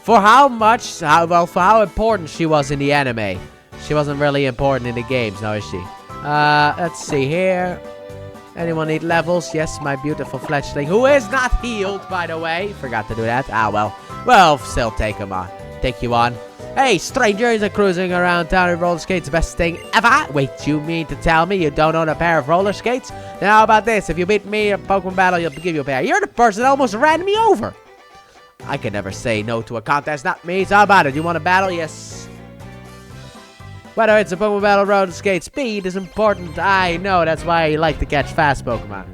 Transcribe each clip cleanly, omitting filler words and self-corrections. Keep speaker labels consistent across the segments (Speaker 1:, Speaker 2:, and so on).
Speaker 1: For how for how important she was in the anime. She wasn't really important in the games, now is she? Let's see here. Anyone need levels? Yes, my beautiful fledgling, who is not healed, by the way. Forgot to do that. Ah, well. Well, still take him on. Take you on. Hey, strangers are cruising around town in roller skates. Best thing ever. Wait, you mean to tell me you don't own a pair of roller skates? Now, how about this? If you beat me in a Pokemon battle, you'll give you a pair. You're the person that almost ran me over. I can never say no to a contest. Not me. So how about it? You want a battle? Yes. Whether it's a Pokemon battle, roller skate, speed is important. I know. That's why I like to catch fast Pokemon.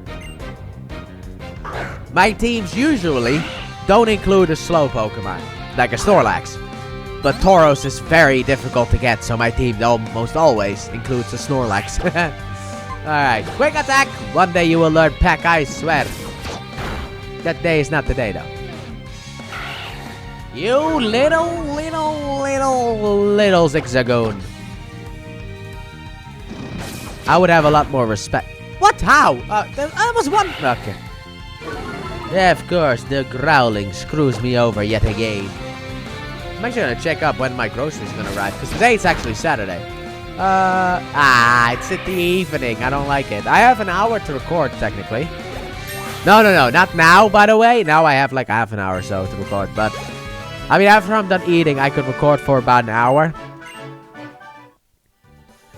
Speaker 1: My teams usually don't include a slow Pokemon, like a Snorlax. But Tauros is very difficult to get, so my team almost always includes a Snorlax. Alright, quick attack! One day you will learn Peck, I swear. That day is not the day, though. You little Zigzagoon. I would have a lot more respect. What? How? I was one. Okay. Yeah, of course, the growling screws me over yet again. I'm actually gonna check up when my groceries gonna arrive, because today it's actually Saturday. It's in the evening. I don't like it. I have an hour to record, technically. No, not now, by the way. Now I have like half an hour or so to record, but I mean, after I'm done eating, I could record for about an hour.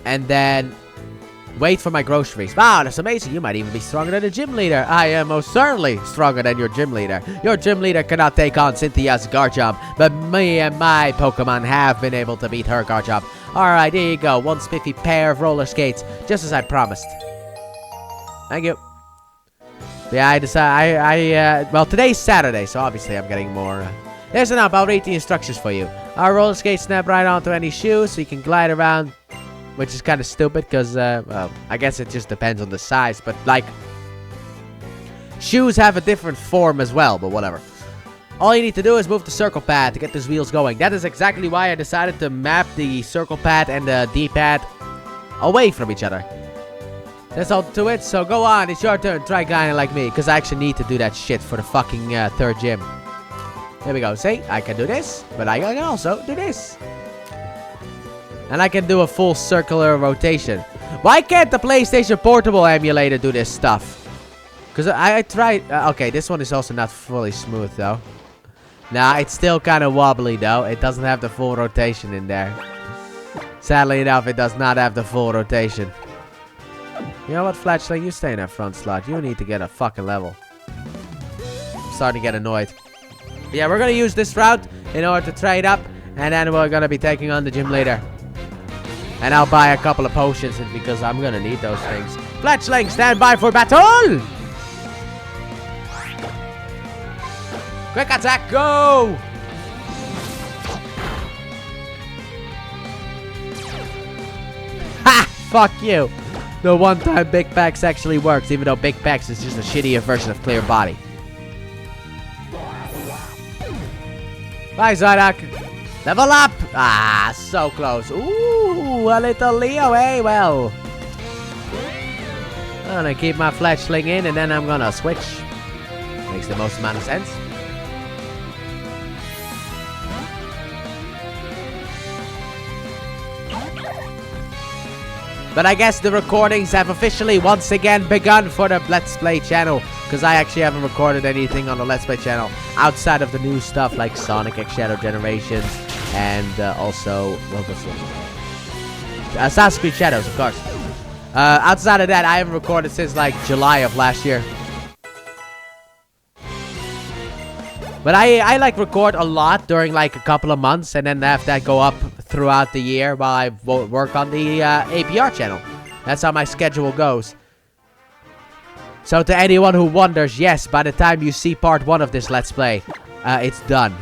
Speaker 1: And then wait for my groceries. Wow, that's amazing. You might even be stronger than the gym leader. I am most certainly stronger than your gym leader. Your gym leader cannot take on Cynthia's Garchomp, but me and my Pokemon have been able to beat her Garchomp. Alright, there you go. One spiffy pair of roller skates, just as I promised. Thank you. Yeah, I decided, well, today's Saturday, so obviously I'm getting more. Listen up, I'll read the instructions for you. Our roller skates snap right onto any shoe, so you can glide around, which is kind of stupid, because, well, I guess it just depends on the size, but, like, shoes have a different form as well, but whatever. All you need to do is move the circle pad to get these wheels going. That is exactly why I decided to map the circle pad and the D-pad away from each other. That's all to it, so go on, it's your turn. Try grinding like me, because I actually need to do that shit for the fucking third gym. Here we go. See, I can do this, but I can also do this. And I can do a full circular rotation. Why can't the PlayStation Portable emulator do this stuff? Because I tried. Okay, this one is also not fully smooth, though. Nah, it's still kind of wobbly, though. It doesn't have the full rotation in there. Sadly enough, it does not have the full rotation. You know what, Fletchling? You stay in that front slot. You need to get a fucking level. I'm starting to get annoyed. Yeah, we're going to use this route in order to trade up. And then we're going to be taking on the gym leader. And I'll buy a couple of potions because I'm going to need those things. Fletchling, stand by for battle! Quick attack, go! Ha! Fuck you. The one-time Big Packs actually works, even though Big Packs is just a shittier version of Clear Body. Bye, Psyduck. Level up! Ah, so close. Ooh, a little Leo, eh? Well, I'm gonna keep my Fletchling in, and then I'm gonna switch. Makes the most amount of sense. But I guess the recordings have officially once again begun for the Let's Play channel. Because I actually haven't recorded anything on the Let's Play channel outside of the new stuff like Sonic X Shadow Generations and also, what was it? Assassin's Creed Shadows, of course. Outside of that, I haven't recorded since like July of last year. But I like record a lot during like a couple of months and then have that go up throughout the year while I work on the APR channel. That's how my schedule goes. So to anyone who wonders, yes, by the time you see part 1 of this Let's Play, it's done.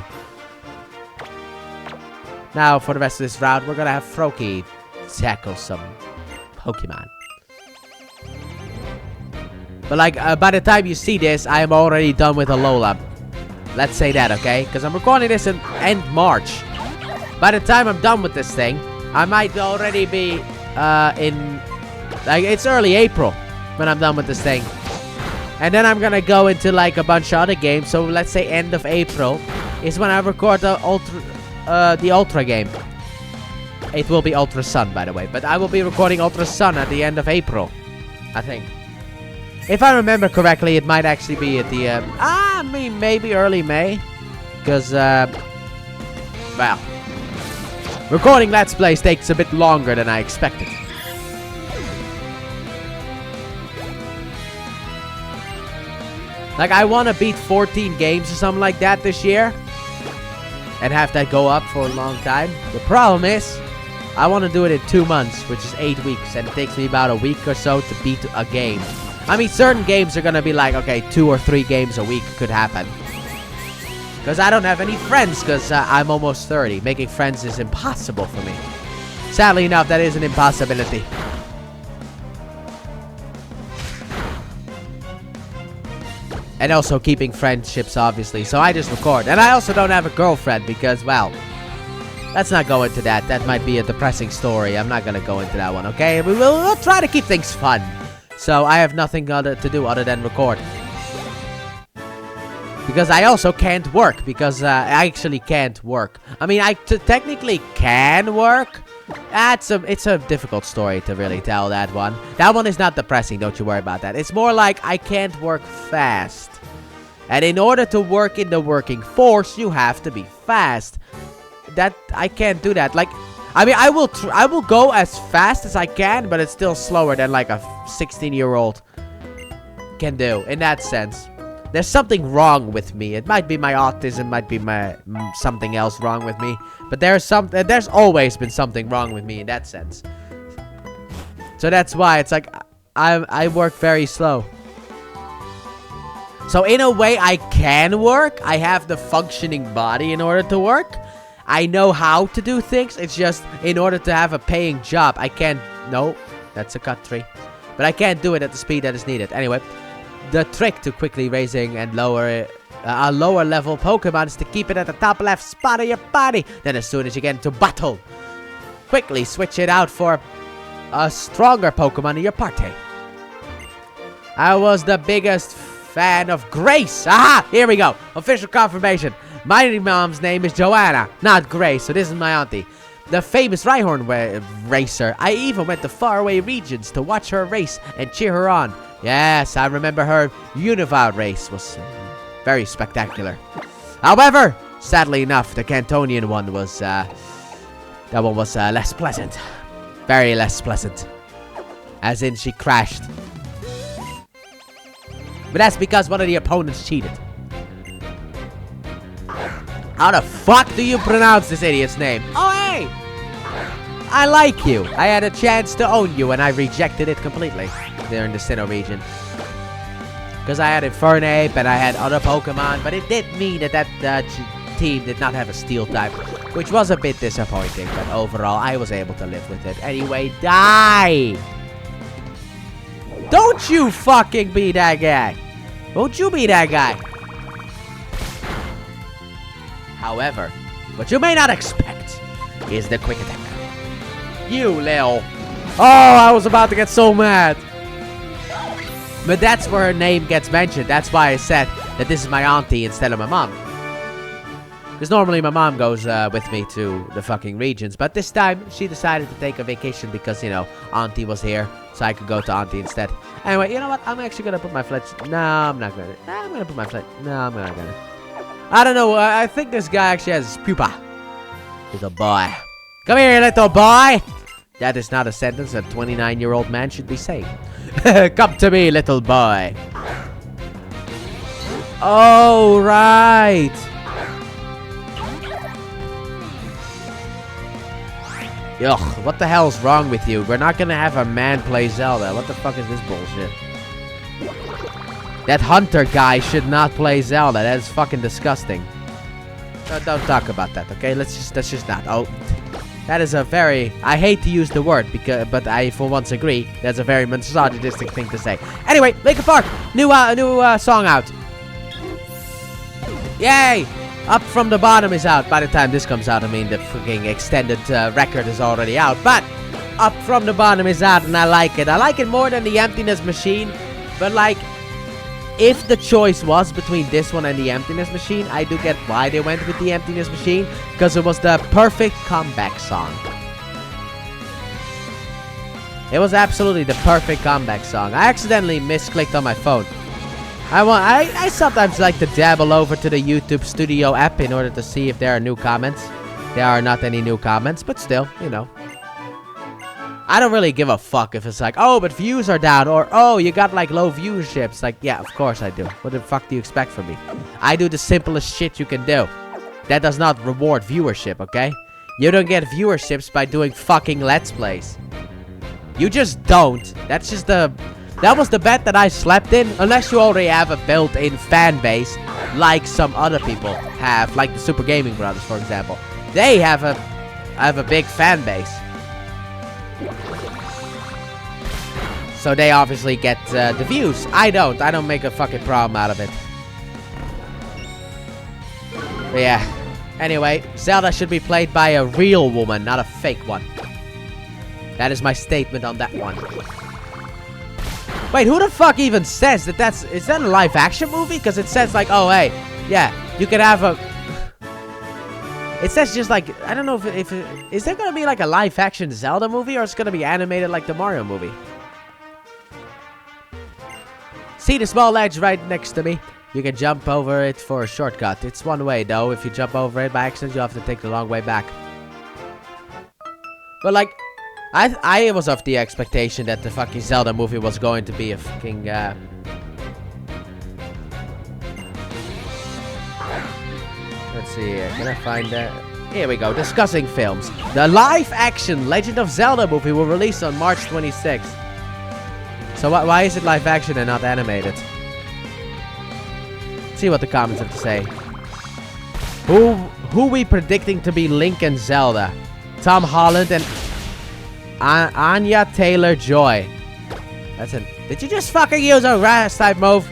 Speaker 1: Now for the rest of this round, we're gonna have Froakie tackle some Pokemon. But like, by the time you see this, I am already done with Alola. Let's say that, okay? Because I'm recording this in end March. By the time I'm done with this thing, I might already be in... Like, it's early April when I'm done with this thing. And then I'm gonna go into like a bunch of other games. So let's say end of April. is when I record the Ultra game. It will be Ultra Sun, by the way. But I will be recording Ultra Sun at the end of April, I think. If I remember correctly, it might actually be at the, I mean, maybe early May. Because, well, recording Let's Plays takes a bit longer than I expected. Like, I want to beat 14 games or something like that this year. And have that go up for a long time. The problem is, I want to do it in 2 months, which is 8 weeks. And it takes me about a week or so to beat a game. I mean, certain games are going to be like, okay, 2 or 3 games a week could happen. Because I don't have any friends, because I'm almost 30. Making friends is impossible for me. Sadly enough, that is an impossibility. And also keeping friendships, obviously. So I just record. And I also don't have a girlfriend because, well, let's not go into that. That might be a depressing story. I'm not going to go into that one, okay? We'll try to keep things fun. So I have nothing to do other than record. Because I also can't work. Because I actually can't work. I mean, I technically can work. It's a difficult story to really tell, that one. That one is not depressing, don't you worry about that. It's more like I can't work fast. And in order to work in the working force, you have to be fast. That, I can't do that. Like, I mean, I will go as fast as I can, but it's still slower than like a 16-year-old can do, in that sense. There's something wrong with me. It might be my autism, might be my something else wrong with me. But there's always been something wrong with me in that sense. So that's why it's like I work very slow. So in a way I can work. I have the functioning body in order to work. I know how to do things. It's just in order to have a paying job, I can't. No, that's a cut tree. But I can't do it at the speed that is needed. Anyway. The trick to quickly raising and lower a lower level Pokemon is to keep it at the top left spot of your body. Then as soon as you get into battle, quickly switch it out for a stronger Pokemon in your party. I was the biggest fan of Grace. Aha! Here we go. Official confirmation. My mom's name is Joanna, not Grace, so this is my auntie. The famous Rhyhorn racer. I even went to faraway regions to watch her race and cheer her on. Yes, I remember her Univile race was very spectacular. However, sadly enough, the Cantonian one was, that one was less pleasant. Very less pleasant. As in, she crashed. But that's because one of the opponents cheated. How the fuck do you pronounce this idiot's name? Oh, hey! I like you. I had a chance to own you and I rejected it completely. There in the Sinnoh region. Because I had Infernape and I had other Pokemon. But it did mean that team did not have a Steel type. Which was a bit disappointing. But overall, I was able to live with it. Anyway, die! Don't you fucking be that guy. Won't you be that guy? However, what you may not expect is the quick attack. You Lil. Oh, I was about to get so mad. But that's where her name gets mentioned. That's why I said that this is my auntie instead of my mom. Because normally my mom goes with me to the fucking regions. But this time, she decided to take a vacation because, you know, auntie was here. So I could go to auntie instead. Anyway, you know what? I'm actually going to put my fletch. No, I'm not going to. I'm going to put my fletch. No, I'm not going to. I don't know. I think this guy actually has pupa. Little boy. Come here, little boy. That is not a sentence a 29-year-old man should be saying. Come to me, little boy. Oh, right. Ugh, what the hell's wrong with you? We're not gonna have a man play Zelda. What the fuck is this bullshit? That hunter guy should not play Zelda. That is fucking disgusting. Don't talk about that, okay? Let's just not. Oh, that is a very... I hate to use the word, but I for once agree. That's a very misogynistic thing to say. Anyway, Linkin Park, new song out. Yay! Up From the Bottom is out. By the time this comes out, I mean the freaking extended record is already out. But Up From the Bottom is out, and I like it. I like it more than the Emptiness Machine, but like, if the choice was between this one and the Emptiness Machine, I do get why they went with the Emptiness Machine, because it was the perfect comeback song. It was absolutely the perfect comeback song. I accidentally misclicked on my phone. I sometimes like to dabble over to the YouTube Studio app in order to see if there are new comments. There are not any new comments, but still, you know. I don't really give a fuck if it's like, oh, but views are down, or, oh, you got, like, low viewerships. Like, yeah, of course I do. What the fuck do you expect from me? I do the simplest shit you can do. That does not reward viewership, okay? You don't get viewerships by doing fucking Let's Plays. You just don't. That's just the... That was the bet that I slept in, unless you already have a built-in fan base, like some other people have, like the Super Gaming Brothers, for example. They have a big fan base. So they obviously get the views. I don't make a fucking problem out of it. But yeah. Anyway, Zelda should be played by a real woman, not a fake one. That is my statement on that one. Wait, who the fuck even says that that's... Is that a live action movie? Because it says like, oh, hey, yeah, you can have a... It says just like, I don't know if is there going to be like a live action Zelda movie, or it's going to be animated like the Mario movie? See the small ledge right next to me? You can jump over it for a shortcut. It's one way though. If you jump over it by accident, you have to take the long way back. But like... I was of the expectation that the fucking Zelda movie was going to be a fucking, Let's see here. Can I find that? Here we go. Discussing films. The live-action Legend of Zelda movie will release on March 26th. So why is it live-action and not animated? Let's see what the comments have to say. Who we predicting to be Link and Zelda? Tom Holland and... Anya Taylor-Joy. That's it. Did you just fucking use a grass type move?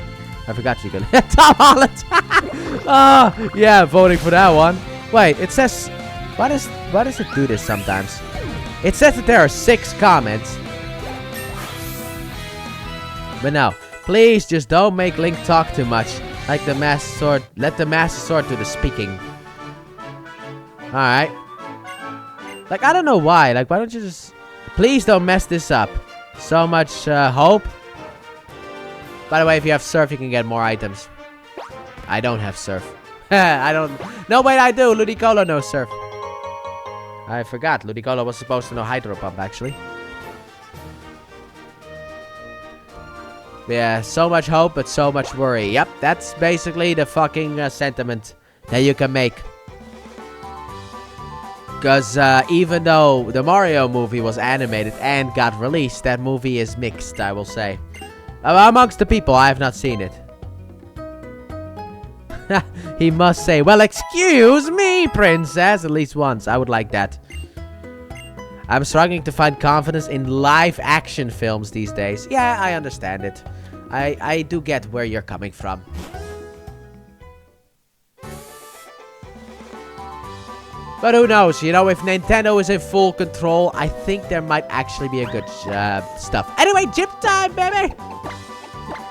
Speaker 1: I forgot you could. Tom Holland. Oh, yeah, voting for that one. Wait, it says... Why does it do this sometimes? It says that there are 6 comments. But no. Please just don't make Link talk too much. Like the Master Sword. Let the Master Sword do the speaking. Alright. Like, I don't know why. Like, why don't you just... Please don't mess this up. So much hope. By the way, if you have surf, you can get more items. I don't have surf. I don't... No, wait, I do. Ludicolo knows surf. I forgot. Ludicolo was supposed to know Hydro Pump, actually. Yeah, so much hope, but so much worry. Yep, that's basically the fucking sentiment that you can make. Because even though the Mario movie was animated and got released, that movie is mixed, I will say. Amongst the people, I have not seen it. He must say, well, excuse me, princess. At least once. I would like that. I'm struggling to find confidence in live action films these days. Yeah, I understand it. I do get where you're coming from. But who knows, you know, if Nintendo is in full control, I think there might actually be a good stuff. Anyway, gym time, baby!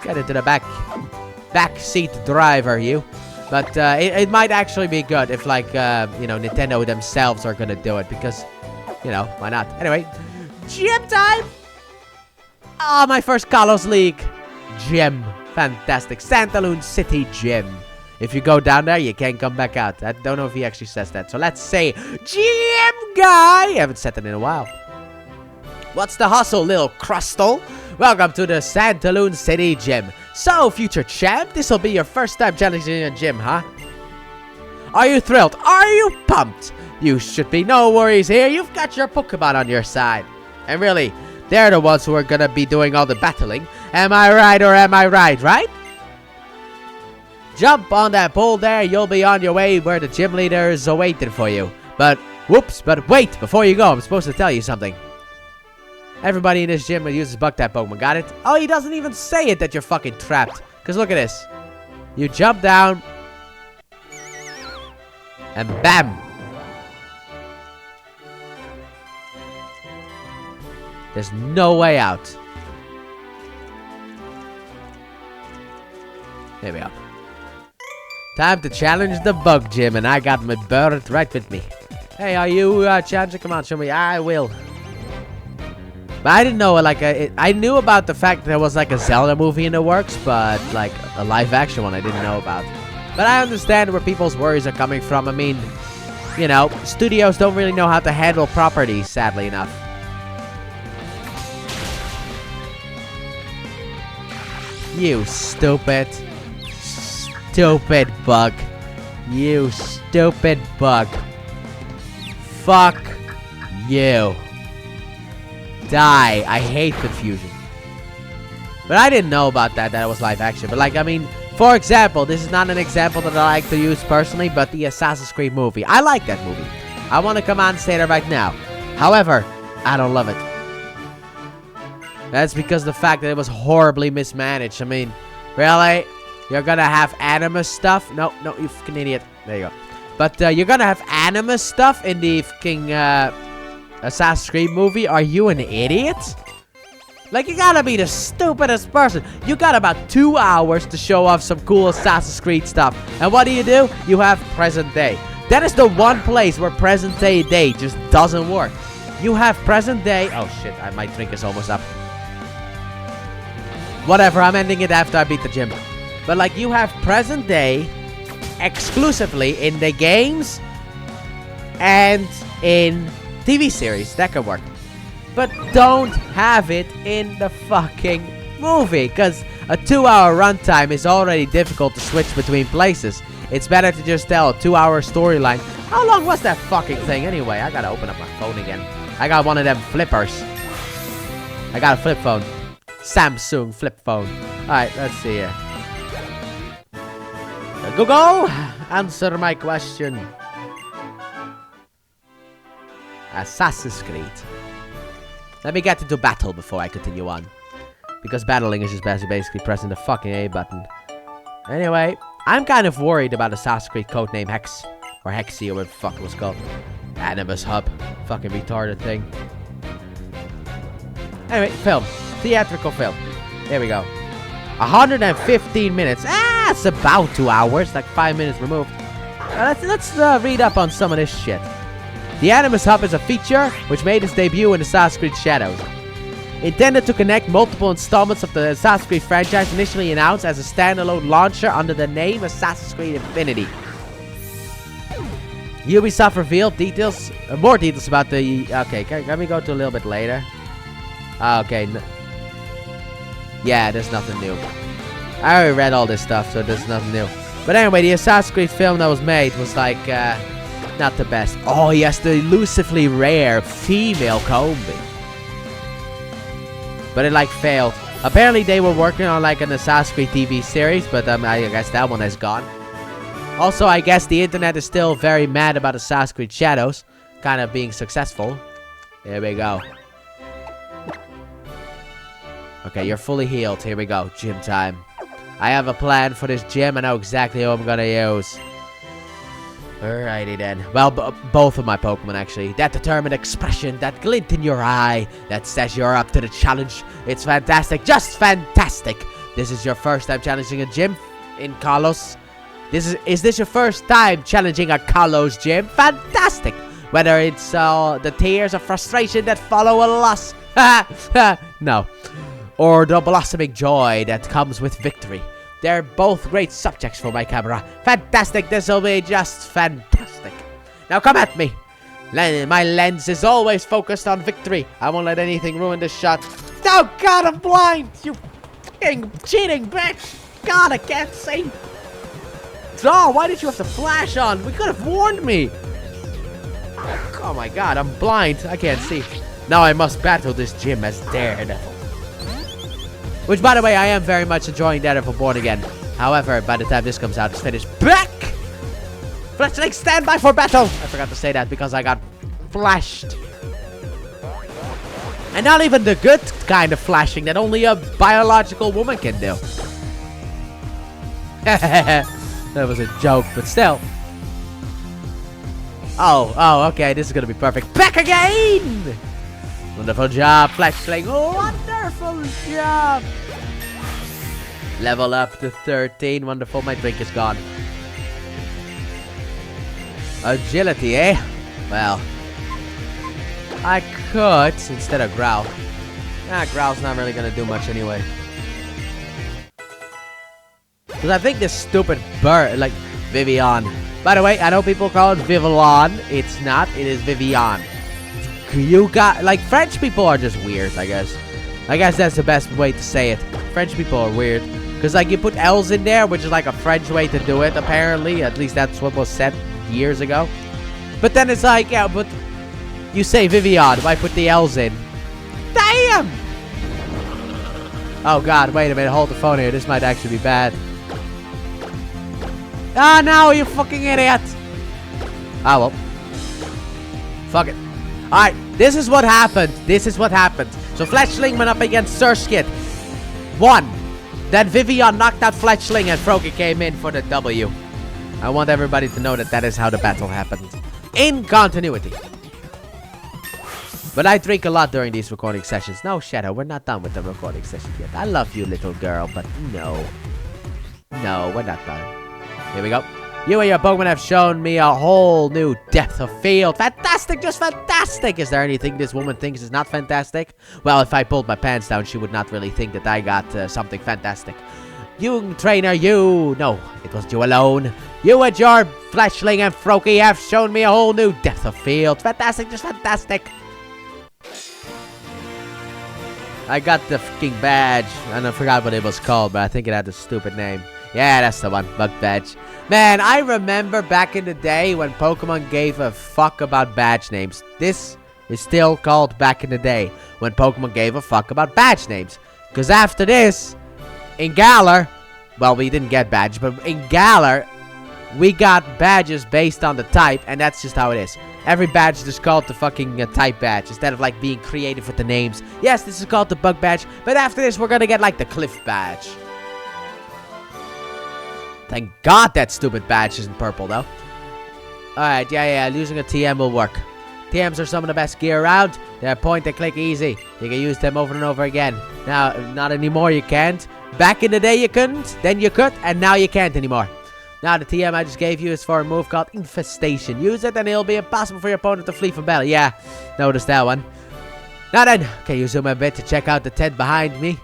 Speaker 1: Get into the back seat driver, you. But it might actually be good if, like, you know, Nintendo themselves are gonna do it. Because, you know, why not? Anyway, gym time! Ah, my first Kalos League gym. Fantastic. Santaloon City Gym. If you go down there, you can't come back out. I don't know if he actually says that. So let's say, GM guy! I haven't said that in a while. What's the hustle, little crustal? Welcome to the Santaloon City Gym. So, future champ, this will be your first time challenging a gym, huh? Are you thrilled? Are you pumped? You should be. No worries here. You've got your Pokemon on your side. And really, they're the ones who are gonna be doing all the battling. Am I right or am I right, right? Jump on that pole there, you'll be on your way where the gym leader is waiting for you. But, whoops, but wait, before you go, I'm supposed to tell you something. Everybody in this gym uses bug type Pokemon, got it? Oh, he doesn't even say it that you're fucking trapped. Because look at this. You jump down. And bam. There's no way out. There we go. Time to challenge the bug gym, and I got my bird right with me. Hey, are you challenging? Come on, show me. I will. But I didn't know, like, I knew about the fact that there was, like, a Zelda movie in the works, but, like, a live-action one I didn't know about. But I understand where people's worries are coming from. I mean, you know, studios don't really know how to handle properties, sadly enough. You stupid bug. You stupid bug. Fuck you. Die. I hate confusion. But I didn't know about that it was live action. But like, I mean, for example, this is not an example that I like to use personally, but the Assassin's Creed movie. I like that movie. I want to come out and say that right now. However, I don't love it. That's because of the fact that it was horribly mismanaged. I mean, really? You're gonna have anime stuff? No, you fucking idiot. There you go. But you're gonna have anime stuff in the fucking Assassin's Creed movie? Are you an idiot? Like, you gotta be the stupidest person. You got about 2 hours to show off some cool Assassin's Creed stuff. And what do? You have present day. That is the one place where present day just doesn't work. You have present day. Oh shit, my drink is almost up. Whatever, I'm ending it after I beat the gym. But like, you have present day exclusively in the games and in TV series. That could work. But don't have it in the fucking movie, because a 2-hour runtime is already difficult to switch between places. It's better to just tell a 2-hour storyline. How long was that fucking thing anyway? I gotta open up my phone again. I got one of them flippers. I got a flip phone. Samsung flip phone. Alright, let's see here. Google, answer my question. Assassin's Creed. Let me get into battle before I continue on. Because battling is just basically pressing the fucking A button. Anyway, I'm kind of worried about Assassin's Creed codename Hex. Or Hexy, or whatever the fuck it was called. Animus Hub. Fucking retarded thing. Anyway, film. Theatrical film. There we go. 115 minutes. It's about 2 hours. Like 5 minutes removed. Let's read up on some of this shit. The Animus Hub is a feature which made its debut in Assassin's Creed Shadows. Intended to connect multiple installments of the Assassin's Creed franchise, initially announced as a standalone launcher under the name Assassin's Creed Infinity. Ubisoft revealed details, more details about the... Okay, let me go to a little bit later. Okay. Yeah, there's nothing new. I already read all this stuff, so there's nothing new. But anyway, the Assassin's Creed film that was made was like, not the best. Oh, yes, the elusively rare female Combi. But it, like, failed. Apparently, they were working on, like, an Assassin's Creed TV series, but I guess that one is gone. Also, I guess the internet is still very mad about Assassin's Creed Shadows kind of being successful. Here we go. Okay, you're fully healed. Here we go. Gym time. I have a plan for this gym. I know exactly who I'm gonna use. Alrighty then. Well, both of my Pokemon, actually. That determined expression, that glint in your eye, that says you're up to the challenge. It's fantastic. Just fantastic. This is your first time challenging a gym in Kalos. Is this your first time challenging a Kalos gym? Fantastic. Whether it's the tears of frustration that follow a loss. No. Or the blossoming joy that comes with victory. They're both great subjects for my camera. Fantastic, this'll be just fantastic. Now come at me. My lens is always focused on victory. I won't let anything ruin this shot. Oh god, I'm blind! You fucking cheating bitch! God, I can't see. Oh, why did you have the flash on? We could have warned me. Oh my god, I'm blind. I can't see. Now I must battle this gym as Daredevil. Which, by the way, I am very much enjoying Daredevil Born Again. However, by the time this comes out, it's finished. Back! Flashlight, stand by for battle! I forgot to say that because I got flashed. And not even the good kind of flashing that only a biological woman can do. That was a joke, but still. Oh, okay, this is gonna be perfect. Back again! Wonderful job, Flashling. Wonderful job. Level up to 13. Wonderful. My drink is gone. Agility, eh? Well, I could instead of Growl. Growl's not really gonna do much anyway. Because I think this stupid bird, like Vivian. By the way, I know people call it Vivillon. It's not. It is Vivian. You got, like, French people are just weird, I guess. I guess that's the best way to say it. French people are weird. Because, like, you put L's in there, which is like a French way to do it, apparently. At least that's what was said years ago. But then it's like, yeah, but you say Vivian. Why put the L's in? Damn! Oh, God. Wait a minute. Hold the phone here. This might actually be bad. Ah, no, you fucking idiot. Ah, well. Fuck it. Alright, this is what happened. So Fletchling went up against Surskit. Won. Then Vivian knocked out Fletchling and Froakie came in for the W. I want everybody to know that that is how the battle happened. In continuity. But I drink a lot during these recording sessions. No, Shadow, we're not done with the recording session yet. I love you, little girl, but no. No, we're not done. Here we go. You and your Pokemon have shown me a whole new depth of field. Fantastic, just fantastic. Is there anything this woman thinks is not fantastic? Well, if I pulled my pants down, she would not really think that I got something fantastic. You, trainer, you. No, it was you alone. You and your Fletchling and Froakie have shown me a whole new depth of field. Fantastic, just fantastic. I got the fucking badge, and I forgot what it was called, but I think it had a stupid name. Yeah, that's the one, bug badge. Man, I remember back in the day when Pokemon gave a fuck about badge names. This is still called back in the day when Pokemon gave a fuck about badge names. Because after this, in Galar, well, we didn't get badges, but in Galar, we got badges based on the type, and that's just how it is. Every badge is just called the fucking type badge, instead of like being creative with the names. Yes, this is called the bug badge, but after this, we're gonna get like the cliff badge. Thank God that stupid badge isn't purple, though. Alright, yeah, losing a TM will work. TMs are some of the best gear around. They're point and click easy. You can use them over and over again. Now, not anymore, you can't. Back in the day, you couldn't. Then you could, and now you can't anymore. Now, the TM I just gave you is for a move called Infestation. Use it, and it'll be impossible for your opponent to flee from battle. Yeah, notice that one. Now then, can you zoom a bit to check out the tent behind me?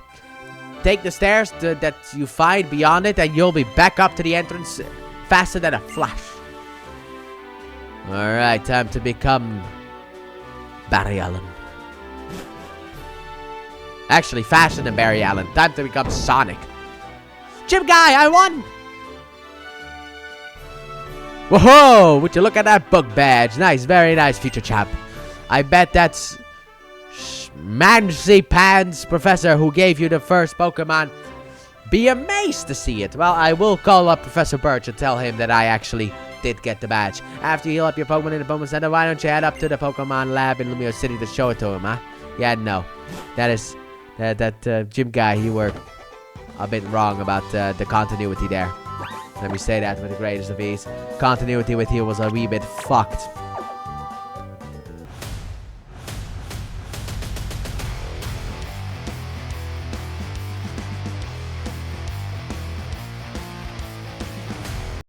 Speaker 1: Take the stairs that you find beyond it, and you'll be back up to the entrance faster than a flash. Alright, time to become Barry Allen. Actually, faster than Barry Allen. Time to become Sonic. Gym Guy, I won! Whoa! Would you look at that bug badge? Nice, very nice, future champ. I bet that's Mancy Pants Professor who gave you the first Pokemon. Be amazed to see it. Well, I will call up Professor Birch and tell him that I actually did get the badge. After you heal up your Pokemon in the Pokemon Center, why don't you head up to the Pokemon Lab in Lumio City to show it to him, huh? Yeah, no. That is... That gym guy, you were a bit wrong about the continuity there. Let me say that with the greatest of ease. Continuity with you was a wee bit fucked.